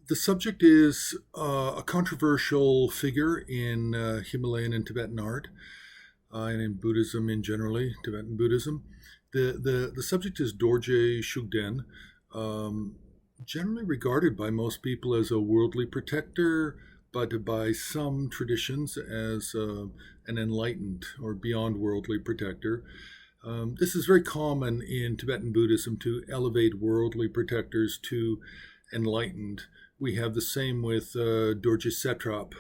The subject is a controversial figure in Himalayan and Tibetan art, and in Buddhism in generally, Tibetan Buddhism. The subject is Dorje Shugden, um, generally regarded by most people as a worldly protector, but by some traditions as an enlightened or beyond worldly protector. This is very common in Tibetan Buddhism to elevate worldly protectors to enlightened. We have the same with Dorje Satrap.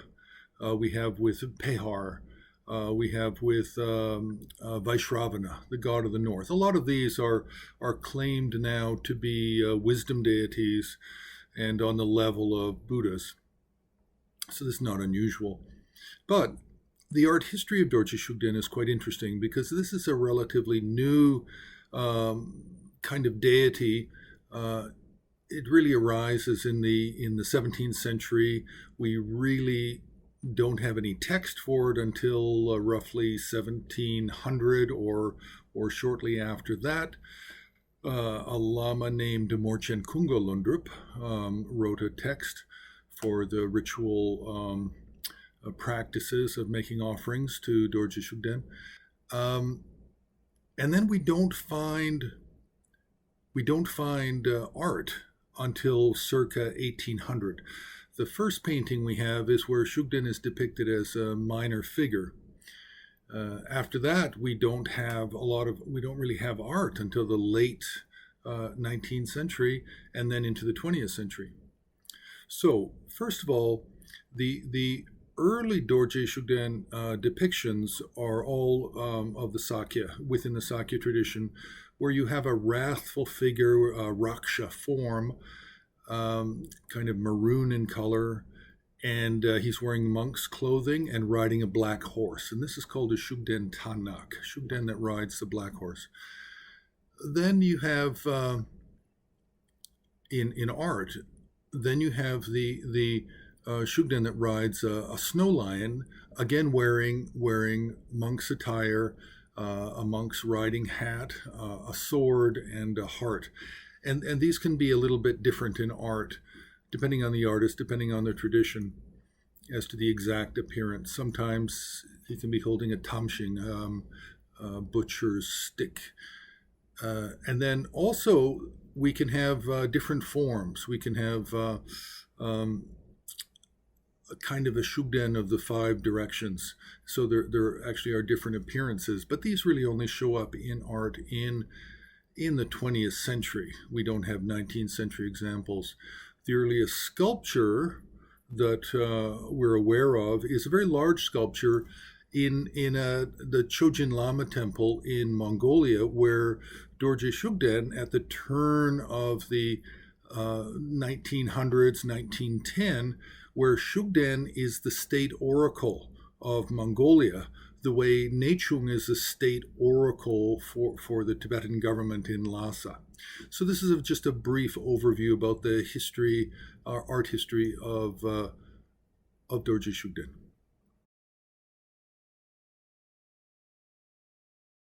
We have with Pehar. We have with Vaishravana, the god of the north. A lot of these are claimed now to be wisdom deities and on the level of Buddhas. So this is not unusual. But the art history of Dorje Shugden is quite interesting because this is a relatively new kind of deity. It really arises in the 17th century. We really don't have any text for it until roughly 1700 or shortly after that. A lama named Morchen Kungalundrup wrote a text for the ritual practices of making offerings to Dorje Shugden. And then we don't find art until circa 1800. The first painting we have is where Shugden is depicted as a minor figure. After that, we don't really have art until the late 19th century and then into the 20th century. So, first of all, the early Dorje Shugden depictions are all of the Sakya, within the Sakya tradition, where you have a wrathful figure, a Raksha form, kind of maroon in color, and he's wearing monk's clothing and riding a black horse. And this is called a Shugden Tanak, Shugden that rides the black horse. Then you have, in art, then you have the Shugden that rides a snow lion, again wearing monk's attire, a monk's riding hat, a sword, and a heart. And these can be a little bit different in art, depending on the artist, depending on the tradition, as to the exact appearance. Sometimes he can be holding a tamshing, a butcher's stick. And then also we can have different forms. We can have a kind of a Shugden of the five directions. So there actually are different appearances, but these really only show up in art in the 20th century. We don't have 19th century examples. The earliest sculpture that we're aware of is a very large sculpture in the Chojin Lama temple in Mongolia, where Dorje Shugden, at the turn of the 1900s, 1910, where Shugden is the state oracle of Mongolia, the way Nechung is a state oracle for the Tibetan government in Lhasa. So this is just a brief overview about the history, art history of Dorje Shugden.